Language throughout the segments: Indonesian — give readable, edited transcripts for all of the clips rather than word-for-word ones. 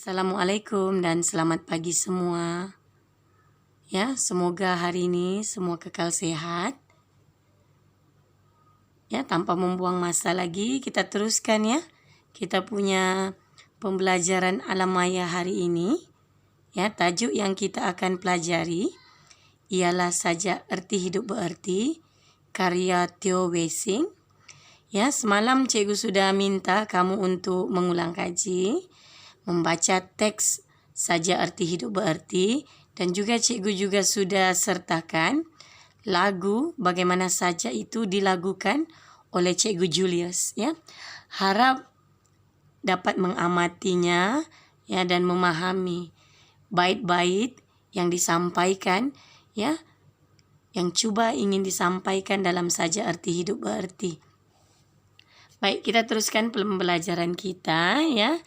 Assalamualaikum dan selamat pagi semua. Ya, semoga hari ini semua kekal sehat. Ya, tanpa membuang masa lagi, kita teruskan ya. Kita punya pembelajaran alam maya hari ini. Ya, tajuk yang kita akan pelajari ialah Saja Erti Hidup Bererti, karya Theo Wessing. Ya, semalam cikgu sudah minta kamu untuk mengulang kaji, membaca teks Saja Erti Hidup Bererti, dan juga cikgu juga sudah sertakan lagu bagaimana saja itu dilagukan oleh cikgu Julius, ya. Harap dapat mengamatinya ya dan memahami bait-bait yang disampaikan, ya, yang coba ingin disampaikan dalam Saja Erti Hidup Bererti. Baik, kita teruskan pembelajaran kita ya.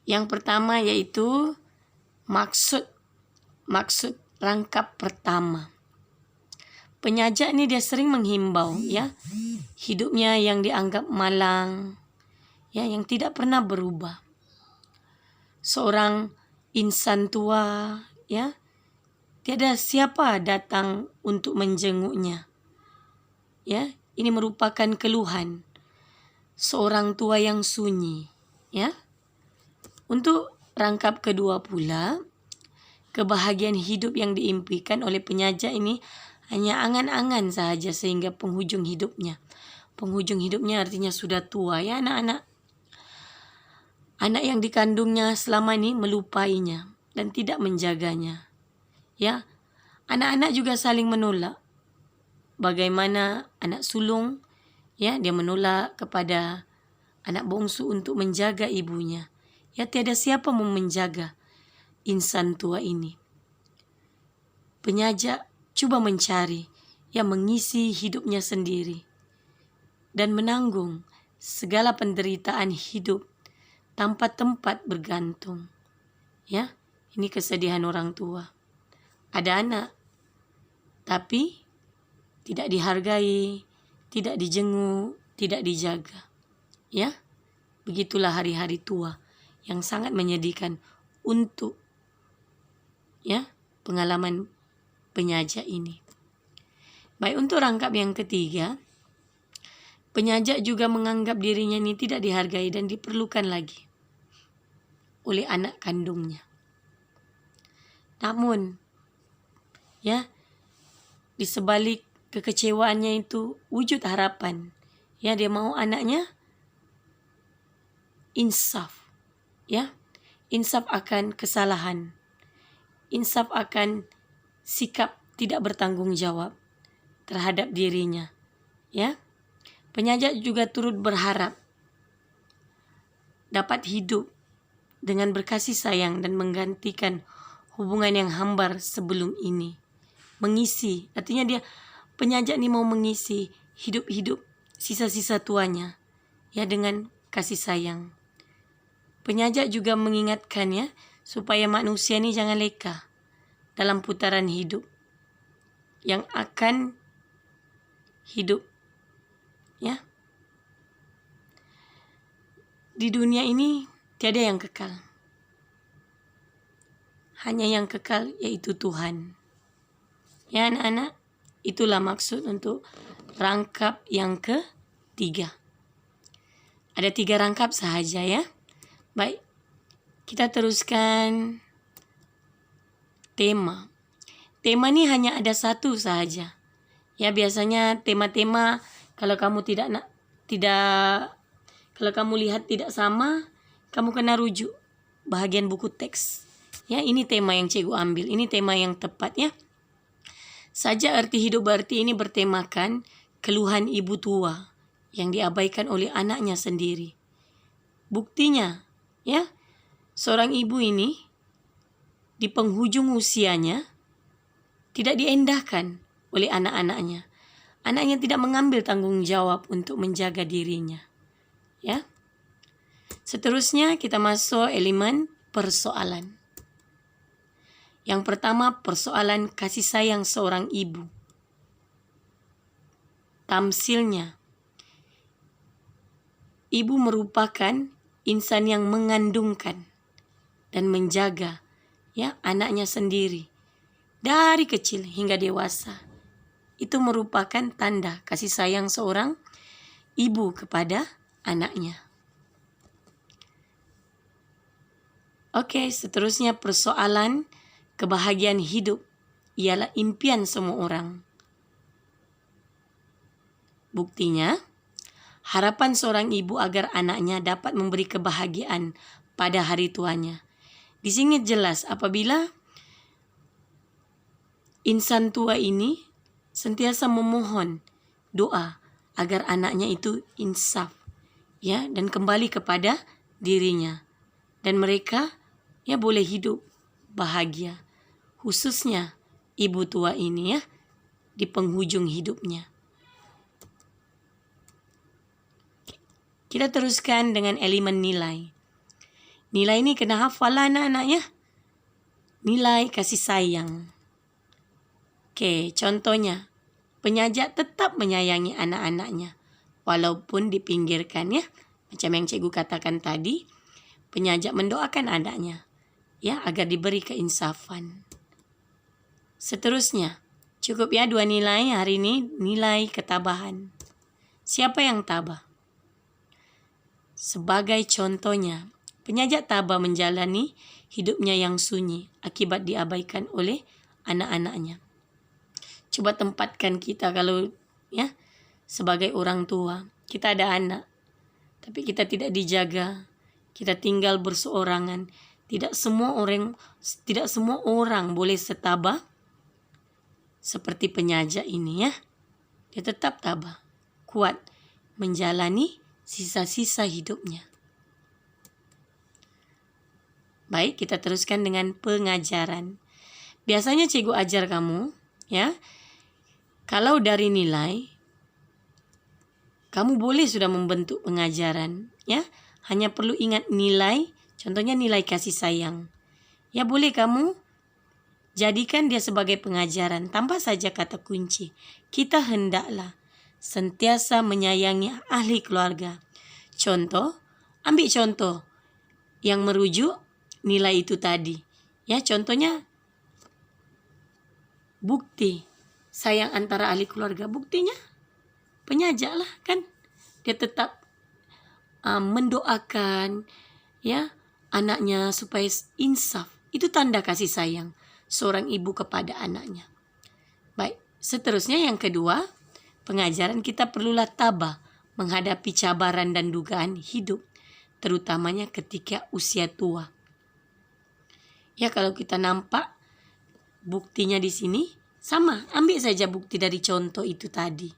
Yang pertama yaitu maksud rangkap pertama. Penyajak ni dia sering menghimbau ya, hidupnya yang dianggap malang, ya, yang tidak pernah berubah. Seorang insan tua, ya, tiada siapa datang untuk menjenguknya. Ya, ini merupakan keluhan seorang tua yang sunyi, ya. Untuk rangkap kedua pula, kebahagiaan hidup yang diimpikan oleh penyajak ini hanya angan-angan sahaja sehingga penghujung hidupnya. Penghujung hidupnya artinya sudah tua ya anak-anak. Anak yang dikandungnya selama ini melupainya dan tidak menjaganya. Ya, anak-anak juga saling menolak. Bagaimana anak sulung, ya, dia menolak kepada anak bongsu untuk menjaga ibunya. Ya, tiada siapa mau menjaga insan tua ini. Penyajak coba mencari yang mengisi hidupnya sendiri dan menanggung segala penderitaan hidup tanpa tempat bergantung. Ya, ini kesedihan orang tua. Ada anak tapi tidak dihargai, tidak dijenguk, tidak dijaga. Ya, begitulah hari-hari tua yang sangat menyedihkan untuk ya pengalaman penyajak ini. Baik, untuk rangkap yang ketiga, penyajak juga menganggap dirinya ini tidak dihargai dan diperlukan lagi oleh anak kandungnya. Namun, ya, di sebalik kekecewaannya itu wujud harapan. Ya, dia mau anaknya insaf. Ya, insaf akan kesalahan. Insaf akan sikap tidak bertanggung jawab terhadap dirinya. Ya, penyajak juga turut berharap dapat hidup dengan berkasih sayang dan menggantikan hubungan yang hambar sebelum ini. Mengisi, artinya dia penyajak ini mau mengisi hidup-hidup sisa-sisa tuanya ya dengan kasih sayang. Penyajak juga mengingatkan ya supaya manusia ini jangan leka dalam putaran hidup yang akan hidup ya. Di dunia ini tiada yang kekal. Hanya yang kekal yaitu Tuhan. Ya anak-anak, itulah maksud untuk rangkap yang ketiga. Ada 3 rangkap sahaja ya. Baik, kita teruskan tema. Tema ni hanya ada satu sahaja. Ya, biasanya tema-tema kalau kamu kalau kamu lihat tidak sama, kamu kena rujuk bahagian buku teks. Ya, ini tema yang cikgu ambil. Ini tema yang tepat ya. Saja Erti Hidup Bererti ini bertemakan keluhan ibu tua yang diabaikan oleh anaknya sendiri. Buktinya, ya, seorang ibu ini di penghujung usianya tidak diendahkan oleh anak-anaknya. Anaknya tidak mengambil tanggung jawab untuk menjaga dirinya. Ya. Seterusnya kita masuk elemen persoalan. Yang pertama, persoalan kasih sayang seorang ibu. Tamsilnya, ibu merupakan insan yang mengandungkan. dan menjaga ya anaknya sendiri dari kecil hingga dewasa. Itu merupakan tanda kasih sayang seorang ibu kepada anaknya. Oke, seterusnya persoalan kebahagiaan hidup ialah impian semua orang. Buktinya, harapan seorang ibu agar anaknya dapat memberi kebahagiaan pada hari tuanya. Di sini jelas apabila insan tua ini sentiasa memohon doa agar anaknya itu insaf ya dan kembali kepada dirinya dan mereka ya boleh hidup bahagia, khususnya ibu tua ini ya di penghujung hidupnya. Kita teruskan dengan elemen nilai. Nilai ini kena hafal anak-anak ya. Nilai kasih sayang. Oke, contohnya penyaja tetap menyayangi anak-anaknya walaupun dipinggirkan ya. Macam yang cikgu katakan tadi, penyaja mendoakan anaknya ya agar diberi keinsafan. Seterusnya, cukup ya 2 nilai hari ini, nilai ketabahan. Siapa yang tabah? Sebagai contohnya, penyaja tabah menjalani hidupnya yang sunyi akibat diabaikan oleh anak-anaknya. Coba tempatkan kita kalau ya sebagai orang tua, kita ada anak, tapi kita tidak dijaga, kita tinggal berseorangan. Tidak semua orang boleh setabah seperti penyaja ini ya. Dia tetap tabah, kuat menjalani sisa-sisa hidupnya. Baik, kita teruskan dengan pengajaran. Biasanya cikgu ajar kamu, ya. Kalau dari nilai, kamu boleh sudah membentuk pengajaran, ya. Hanya perlu ingat nilai, contohnya nilai kasih sayang. Ya boleh kamu jadikan dia sebagai pengajaran, tambah saja kata kunci. Kita hendaklah sentiasa menyayangi ahli keluarga. Contoh, ambil contoh yang merujuk nilai itu tadi. Ya, contohnya bukti sayang antara ahli keluarga. Buktinya penyaja lah kan. Dia tetap mendoakan ya anaknya supaya insaf. Itu tanda kasih sayang seorang ibu kepada anaknya. Baik, seterusnya yang kedua, pengajaran kita perlulah tabah menghadapi cabaran dan dugaan hidup, terutamanya ketika usia tua. Ya kalau kita nampak buktinya di sini, sama, ambil saja bukti dari contoh itu tadi.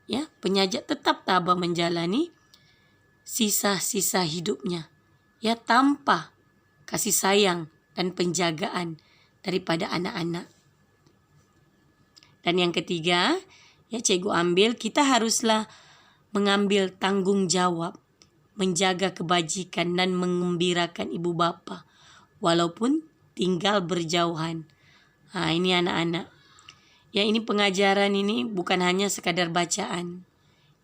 Ya, penyaja tetap tabah menjalani sisa-sisa hidupnya, ya tanpa kasih sayang dan penjagaan daripada anak-anak. Dan yang ketiga, ya cikgu ambil, kita haruslah mengambil tanggung jawab, menjaga kebajikan dan mengembirakan ibu bapa, walaupun tinggal berjauhan. Ini anak-anak. Ya ini pengajaran ini bukan hanya sekadar bacaan.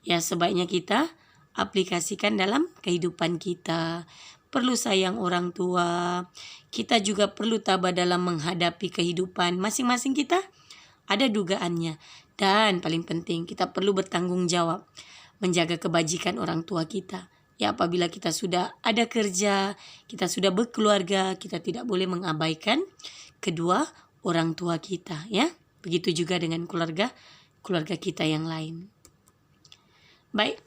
Ya sebaiknya kita aplikasikan dalam kehidupan kita. Perlu sayang orang tua. Kita juga perlu tabah dalam menghadapi kehidupan. Masing-masing kita ada dugaannya. Dan paling penting kita perlu bertanggung jawab menjaga kebajikan orang tua kita. Ya apabila kita sudah ada kerja, kita sudah berkeluarga, kita tidak boleh mengabaikan kedua orang tua kita ya. Begitu juga dengan keluarga kita yang lain. Baik.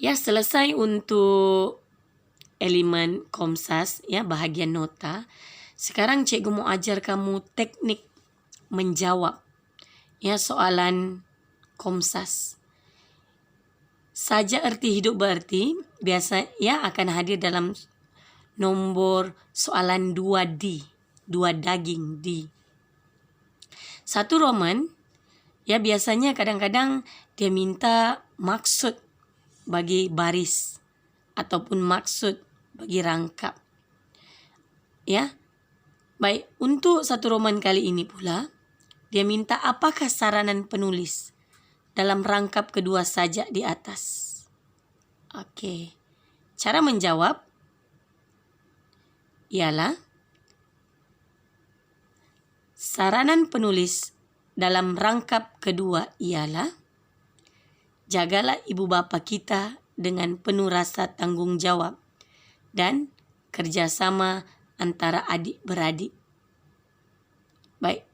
Ya selesai untuk elemen Komsas ya bahagian nota. Sekarang cikgu mau ajar kamu teknik menjawab ya soalan Komsas. Saja arti hidup berarti biasa ya akan hadir dalam nomor soalan 2D, 2 daging D. Satu roman ya biasanya kadang-kadang dia minta maksud bagi baris ataupun maksud bagi rangkap. Ya. Baik, untuk satu roman kali ini pula dia minta apakah saranan penulis dalam rangkap kedua sajak di atas. Oke. Cara menjawab ialah saranan penulis dalam rangkap kedua ialah jagalah ibu bapa kita dengan penuh rasa tanggung jawab dan kerjasama antara adik-beradik. Baik,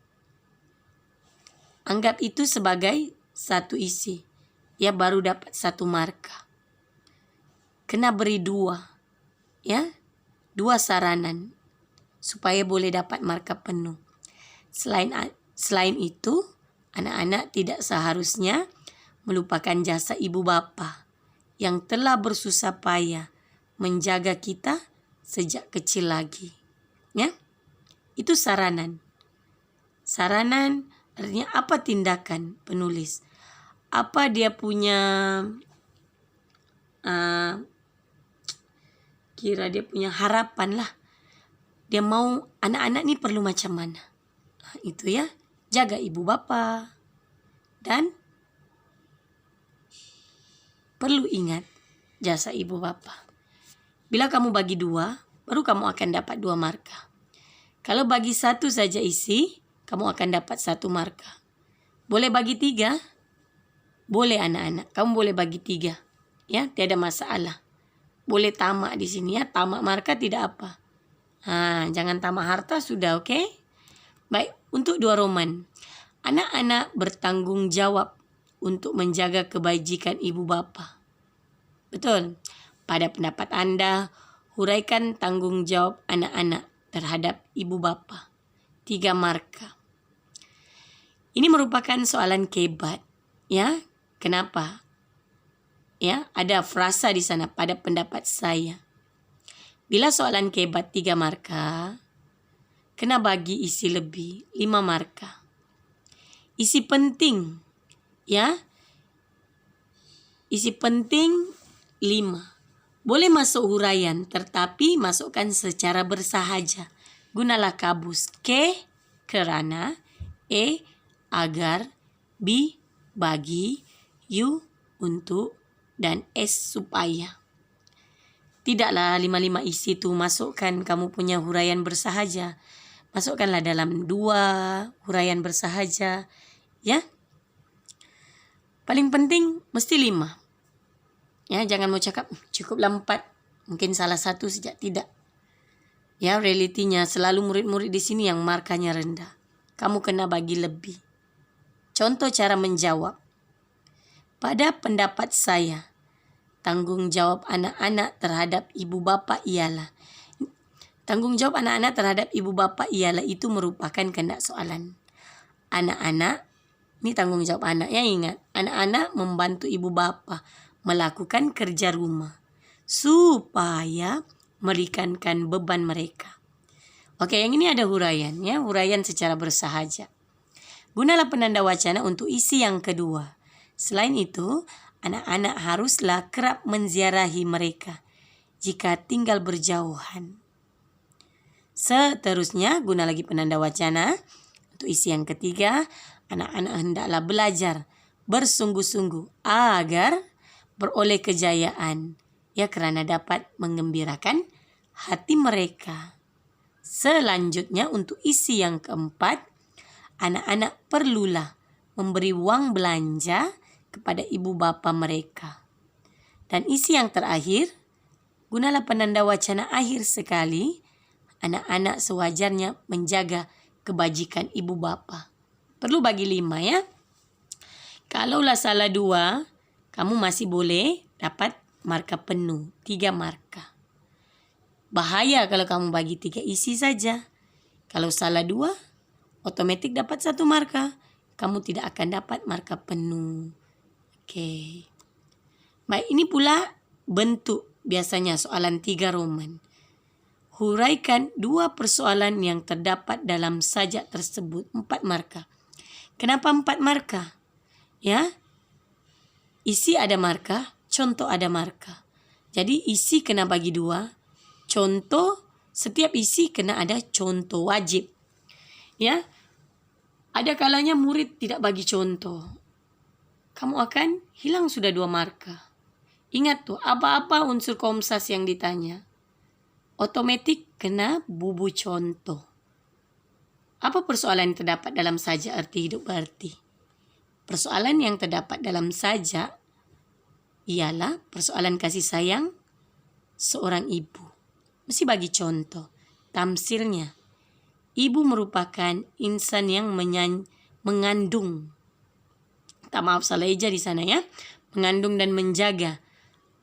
anggap itu sebagai satu isi. Ya, baru dapat 1 markah. Kena beri 2, ya, 2 saranan supaya boleh dapat markah penuh. Selain itu, anak-anak tidak seharusnya melupakan jasa ibu bapa yang telah bersusah payah menjaga kita sejak kecil lagi. Ya, itu saranan. Saranan artinya apa tindakan penulis? Apa dia punya kira dia punya harapan lah. Dia mau anak-anak ni perlu macam mana. Itu ya, jaga ibu bapa dan perlu ingat jasa ibu bapa. Bila kamu bagi 2, baru kamu akan dapat 2 markah. Kalau bagi 1 saja isi, kamu akan dapat 1 markah. Boleh bagi 3? Boleh anak-anak, kamu boleh bagi 3. Ya, tiada masalah. Boleh tamak di sini ya, tamak markah tidak apa. Jangan tamak harta sudah, oke? Baik, untuk 2 roman. Anak-anak bertanggung jawab untuk menjaga kebajikan ibu bapa. Betul. Pada pendapat Anda, huraikan tanggung jawab anak-anak terhadap ibu bapa. 3 markah. Ini merupakan soalan kebat. Ya, kenapa? Ya, ada frasa di sana pada pendapat saya. Bila soalan kebat 3 markah, kena bagi isi lebih 5 markah. Isi penting, ya. Isi penting 5. Boleh masuk huraian, tetapi masukkan secara bersahaja. Gunalah kabus. K, kerana. E, agar. B, bagi. U, untuk. Dan S, supaya. Tidaklah 5 isi itu masukkan kamu punya huraian bersahaja. Masukkanlah dalam 2 huraian bersahaja. Ya. Paling penting mesti 5. Ya, jangan mau cakap cukuplah 4. Mungkin salah satu saja, tidak. Ya, realitinya selalu murid-murid di sini yang markanya rendah. Kamu kena bagi lebih. Contoh cara menjawab. Pada pendapat saya, tanggung jawab anak-anak terhadap ibu bapa ialah. Tanggung jawab anak-anak terhadap ibu bapa ialah itu merupakan kehendak soalan. Anak-anak, ini tanggung jawab anak ya, ingat. Anak-anak membantu ibu bapa melakukan kerja rumah supaya meringankan beban mereka. Oke, yang ini ada huraian ya, huraian secara bersahaja. Gunalah penanda wacana untuk isi yang kedua. Selain itu, anak-anak haruslah kerap menziarahi mereka jika tinggal berjauhan. Seterusnya, guna lagi penanda wacana untuk isi yang ketiga, anak-anak hendaklah belajar bersungguh-sungguh agar beroleh kejayaan, ya, kerana dapat menggembirakan hati mereka. Selanjutnya untuk isi yang keempat, anak-anak perlulah memberi wang belanja kepada ibu bapa mereka. Dan isi yang terakhir, gunalah penanda wacana akhir sekali, anak-anak sewajarnya menjaga kebajikan ibu bapa. Perlu bagi 5 ya. Kalaulah salah 2, kamu masih boleh dapat markah penuh, 3 markah. Bahaya kalau kamu bagi 3 isi saja. Kalau salah 2, otomatis dapat 1 markah. Kamu tidak akan dapat markah penuh. Oke. Baik, ini pula bentuk biasanya soalan 3 roman. Huraikan 2 persoalan yang terdapat dalam sajak tersebut, 4 markah. Kenapa 4 markah? Ya. Isi ada markah, contoh ada markah. Jadi isi kena bagi 2, contoh setiap isi kena ada contoh wajib. Ya. Ada kalanya murid tidak bagi contoh. Kamu akan hilang sudah 2 markah. Ingat tuh, apa-apa unsur komsas yang ditanya. otomatis kena bubu contoh. Apa persoalan yang terdapat dalam saja arti hidup berarti? Persoalan yang terdapat dalam saja ialah persoalan kasih sayang seorang ibu. Mesti bagi contoh. Tamsilnya, ibu merupakan insan yang mengandung. Maaf salah eja di sana ya. Mengandung dan menjaga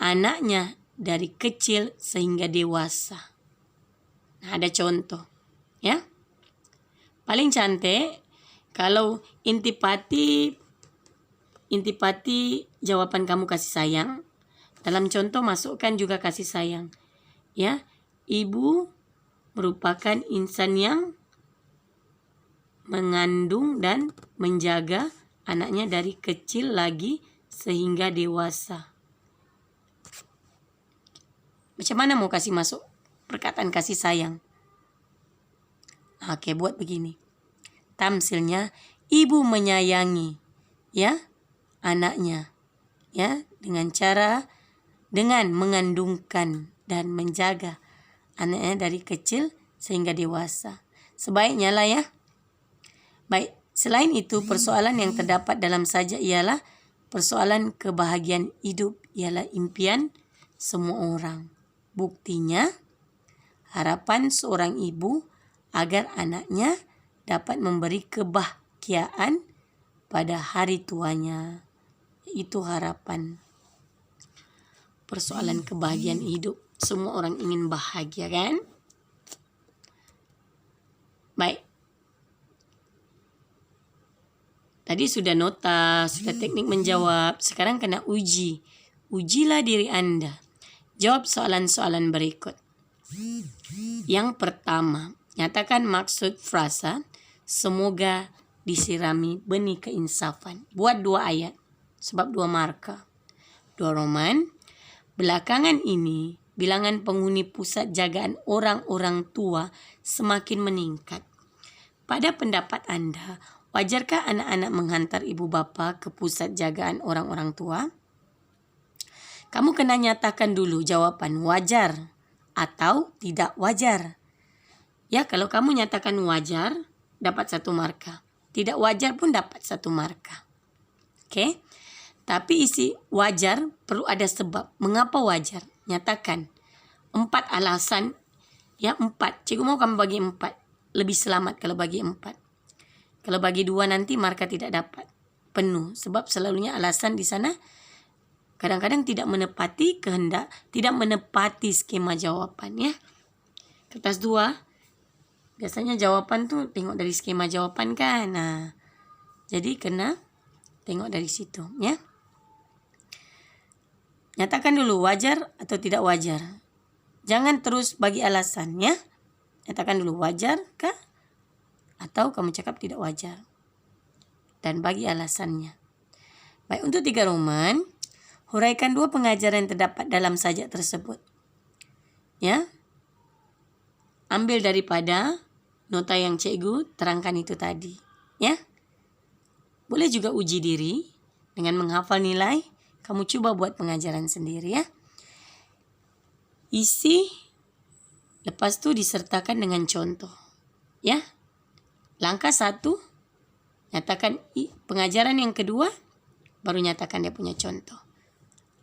anaknya dari kecil sehingga dewasa. Nah, ada contoh ya. Paling cantik kalau intipati jawaban kamu kasih sayang. Dalam contoh masukkan juga kasih sayang. Ya, ibu merupakan insan yang mengandung dan menjaga anaknya dari kecil lagi sehingga dewasa. Macam mana mau kasih masuk perkataan kasih sayang? Oke, buat begini. Tamsilnya, ibu menyayangi ya anaknya ya dengan mengandungkan dan menjaga anaknya dari kecil sehingga dewasa. Sebaiknya lah ya. Baik, selain itu persoalan yang terdapat dalam saja ialah persoalan kebahagiaan hidup ialah impian semua orang. Buktinya, harapan seorang ibu agar anaknya dapat memberi kebahagiaan pada hari tuanya. Itu harapan. Persoalan kebahagiaan hidup. Semua orang ingin bahagia kan? Baik. Tadi sudah nota, sudah teknik menjawab. Sekarang kena uji. Ujilah diri Anda. Jawab soalan-soalan berikut. Yang pertama, nyatakan maksud frasa semoga disirami benih keinsafan. Buat 2 ayat. Sebab 2 marka. 2 roman. Belakangan ini, bilangan penghuni pusat jagaan orang-orang tua semakin meningkat. Pada pendapat Anda, wajarkah anak-anak menghantar ibu bapa ke pusat jagaan orang-orang tua? Kamu kena nyatakan dulu jawaban wajar atau tidak wajar. Ya, kalau kamu nyatakan wajar, dapat 1 marka. Tidak wajar pun dapat 1 marka. Oke? Tapi isi wajar perlu ada sebab. Mengapa wajar? Nyatakan 4 alasan. Ya, 4. Cikgu mau kamu bagi 4. Lebih selamat kalau bagi 4. Kalau bagi 2 nanti marka tidak dapat. Penuh. Sebab selalunya alasan di sana kadang-kadang tidak menepati kehendak, tidak menepati skema jawaban ya. Kertas 2, biasanya jawaban tuh tengok dari skema jawaban kan. Nah, jadi kena tengok dari situ ya. Nyatakan dulu wajar atau tidak wajar. Jangan terus bagi alasan ya. Nyatakan dulu wajar kah? Atau kamu cakap tidak wajar. Dan bagi alasannya. Baik, untuk 3 roman, huraikan 2 pengajaran yang terdapat dalam sajak tersebut. Ya. Ambil daripada nota yang cikgu terangkan itu tadi. Ya. Boleh juga uji diri dengan menghafal nilai. Kamu coba buat pengajaran sendiri ya. Isi, lepas itu disertakan dengan contoh. Ya. Langkah 1, nyatakan pengajaran yang kedua, baru nyatakan dia punya contoh.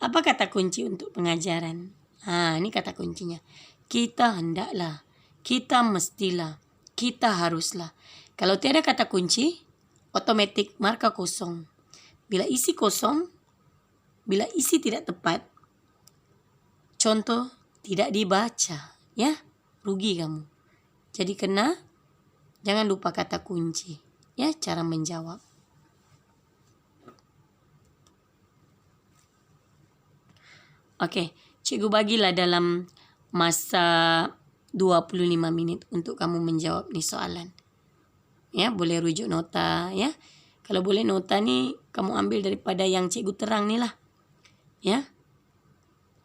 Apa kata kunci untuk pengajaran? Ini kata kuncinya. Kita hendaklah, kita mestilah, kita haruslah. Kalau tiada kata kunci, otomatis marka kosong. Bila isi kosong, bila isi tidak tepat, contoh tidak dibaca, ya, rugi kamu. Jadi jangan lupa kata kunci, ya, cara menjawab. Oke, cikgu bagilah dalam masa 25 menit untuk kamu menjawab nih soalan. Ya, boleh rujuk nota, ya. Kalau boleh nota nih kamu ambil daripada yang cikgu terang nih lah. Ya.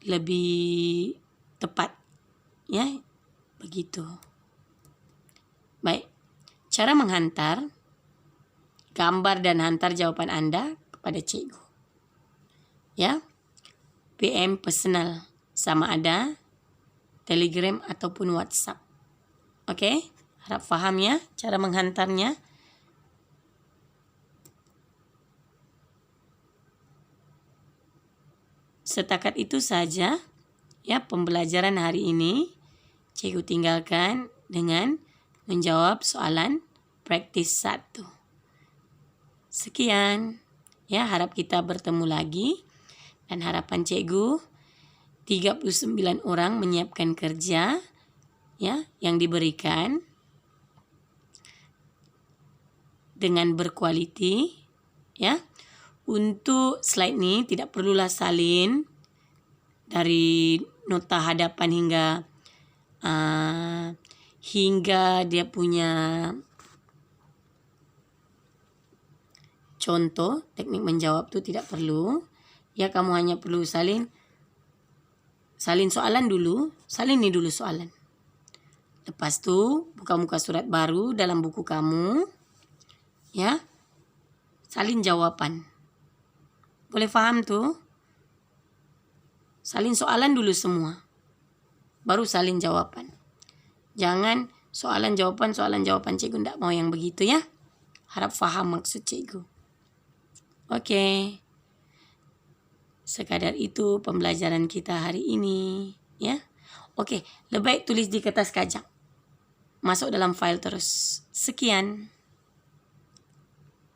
Lebih tepat. Ya, begitu. Baik. Cara menghantar gambar dan hantar jawaban Anda kepada cikgu. Ya. PM personal sama ada Telegram ataupun WhatsApp. Oke, harap paham ya cara menghantarnya. Setakat itu saja ya pembelajaran hari ini. Cikgu tinggalkan dengan menjawab soalan praktis 1. Sekian. Ya, harap kita bertemu lagi. Dan harapan cikgu 39 orang menyiapkan kerja ya yang diberikan dengan berkualiti ya. Untuk slide ini tidak perlulah salin dari nota hadapan hingga dia punya contoh teknik menjawab itu tidak perlu. Ya, kamu hanya perlu salin soalan dulu, salin ini dulu soalan. Lepas tu buka muka surat baru dalam buku kamu. Ya. Salin jawaban. Boleh paham tuh? Salin soalan dulu semua. Baru salin jawaban. Jangan soalan jawaban cikgu tidak mau yang begitu ya. Harap paham maksud cikgu. Oke. Sekadar itu pembelajaran kita hari ini ya. Oke, lebih baik tulis di kertas kajak. Masuk dalam file terus. Sekian.